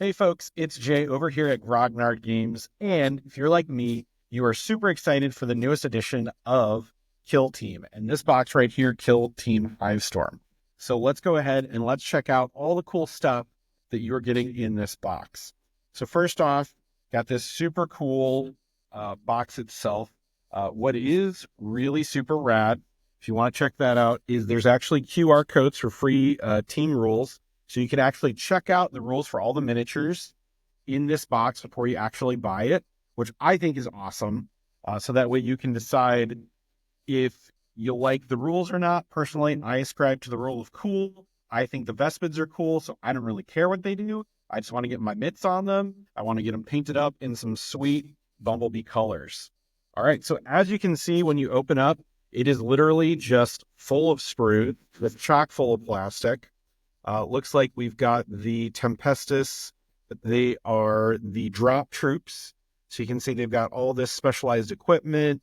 Hey folks, it's Jay over here at Grognard Games, and if you're like me, you are super excited for the newest edition of Kill Team, and this box right here, Kill Team Hivestorm. So let's go ahead and let's check out all the cool stuff that you're getting in this box. So first off, got this super cool box itself. What is really super rad, if you want to check that out, is there's actually QR codes for free team rules. So you can actually check out the rules for all the miniatures in this box before you actually buy it, which I think is awesome. So that way you can decide if you like the rules or not. Personally, I ascribe to the rule of cool. I think the Vespids are cool, so I don't really care what they do. I just want to get my mitts on them. I want to get them painted up in some sweet bumblebee colors. All right, so as you can see when you open up, it is literally just full of sprue with chock full of plastic. Looks like we've got the Tempestus. They are the drop troops. So you can see they've got all this specialized equipment,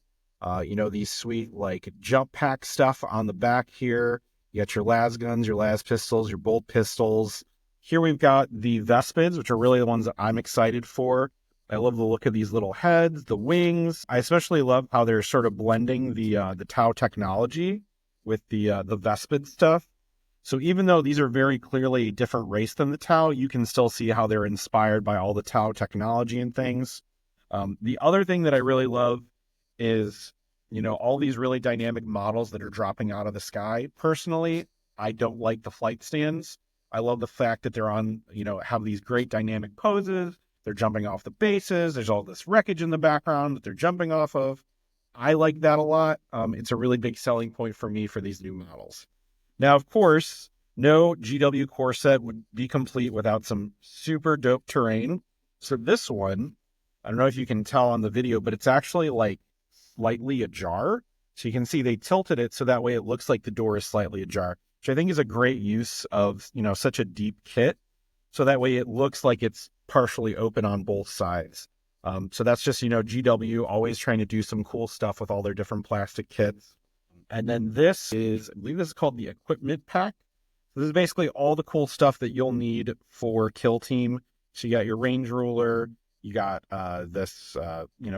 these sweet like jump pack stuff on the back here. You got your las guns, your las pistols, your bolt pistols. Here we've got the Vespids, which are really the ones that I'm excited for. I love the look of these little heads, the wings. I especially love how they're sort of blending the Tau technology with the Vespid stuff. So even though these are very clearly a different race than the Tau, you can still see how they're inspired by all the Tau technology and things. The other thing that I really love is, all these really dynamic models that are dropping out of the sky. Personally, I don't like the flight stands. I love the fact that they're on, have these great dynamic poses. They're jumping off the bases. There's all this wreckage in the background that they're jumping off of. I like that a lot. It's a really big selling point for me for these new models. Now, of course, no GW core set would be complete without some super dope terrain. So this one, I don't know if you can tell on the video, but it's actually like slightly ajar. So you can see they tilted it so that way it looks like the door is slightly ajar, which I think is a great use of, such a deep kit. So that way it looks like it's partially open on both sides. So that's just, GW always trying to do some cool stuff with all their different plastic kits. And then this is, I believe this is called the equipment pack. This is basically all the cool stuff that you'll need for Kill Team. So you got your range ruler, you got this,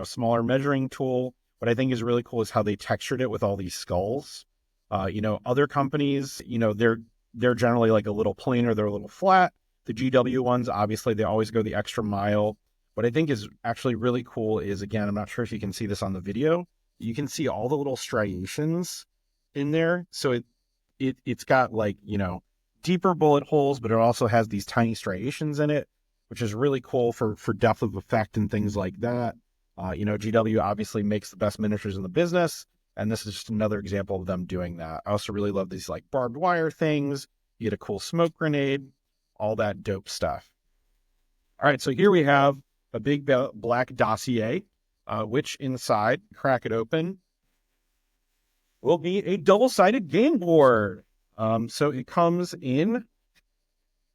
smaller measuring tool. What I think is really cool is how they textured it with all these skulls. Other companies, they're generally like a little plain or they're a little flat. The GW ones, obviously, they always go the extra mile. What I think is actually really cool is, again, I'm not sure if you can see this on the video. You can see all the little striations in there. So it's got like, deeper bullet holes, but it also has these tiny striations in it, which is really cool for depth of effect and things like that. GW obviously makes the best miniatures in the business, and this is just another example of them doing that. I also really love these like barbed wire things. You get a cool smoke grenade, all that dope stuff. All right, so here we have a big black dossier. Which inside, crack it open, will be a double-sided game board. So it comes in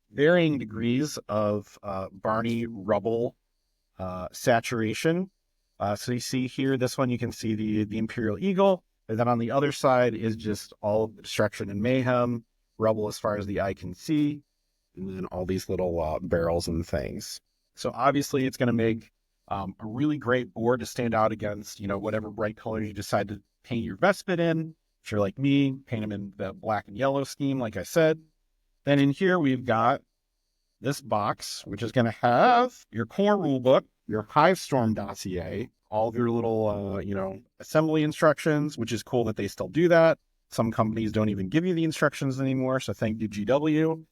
varying degrees of Barney rubble saturation. So you see here, this one, you can see the Imperial Eagle. And then on the other side is just all destruction and mayhem, rubble as far as the eye can see, and then all these little barrels and things. So obviously it's going to make a really great board to stand out against, whatever bright color you decide to paint your Vespid in. If you're like me, paint them in the black and yellow scheme, like I said. Then in here, we've got this box, which is going to have your core rulebook, your Hivestorm dossier, all of your little, assembly instructions, which is cool that they still do that. Some companies don't even give you the instructions anymore. So thank you, GW.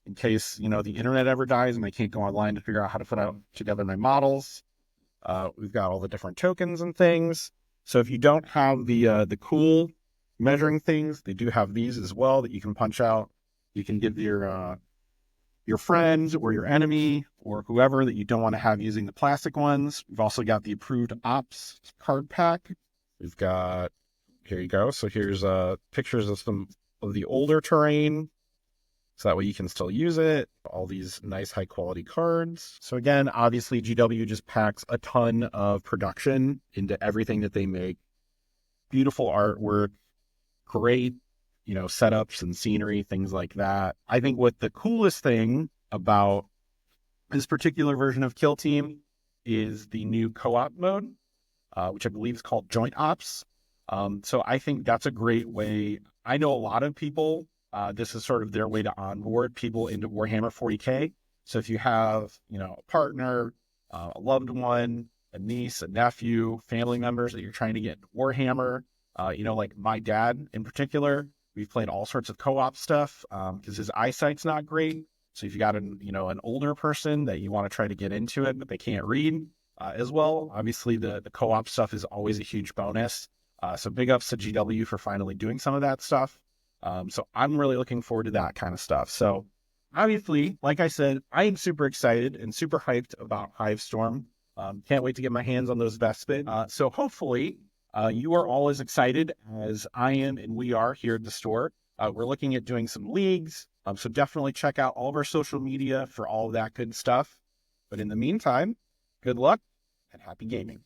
In case, the internet ever dies and I can't go online to figure out how to put together my models. We've got all the different tokens and things. So if you don't have the cool measuring things, they do have these as well that you can punch out. You can give your friends or your enemy or whoever that you don't want to have using the plastic ones. We've also got the approved ops card pack. We've got, here you go. So here's pictures of some of the older terrain. So that way you can still use it. All these nice high quality cards. So again, obviously GW just packs a ton of production into everything that they make. Beautiful artwork, great, setups and scenery, things like that. I think what the coolest thing about This particular version of Kill Team is the new co-op mode, which I believe is called Joint Ops. So I think that's a great way. I know a lot of people, this is sort of their way to onboard people into Warhammer 40K. So if you have, a partner, a loved one, a niece, a nephew, family members that you're trying to get into Warhammer, like my dad in particular, we've played all sorts of co-op stuff because his eyesight's not great. So if you got an older person that you want to try to get into it, but they can't read as well, obviously the co-op stuff is always a huge bonus. So big ups to GW for finally doing some of that stuff. So I'm really looking forward to that kind of stuff. So obviously, like I said, I am super excited and super hyped about Hivestorm. Can't wait to get my hands on those Vespids. So hopefully you are all as excited as I am and we are here at the store. We're looking at doing some leagues. So definitely check out all of our social media for all of that good stuff. But in the meantime, good luck and happy gaming.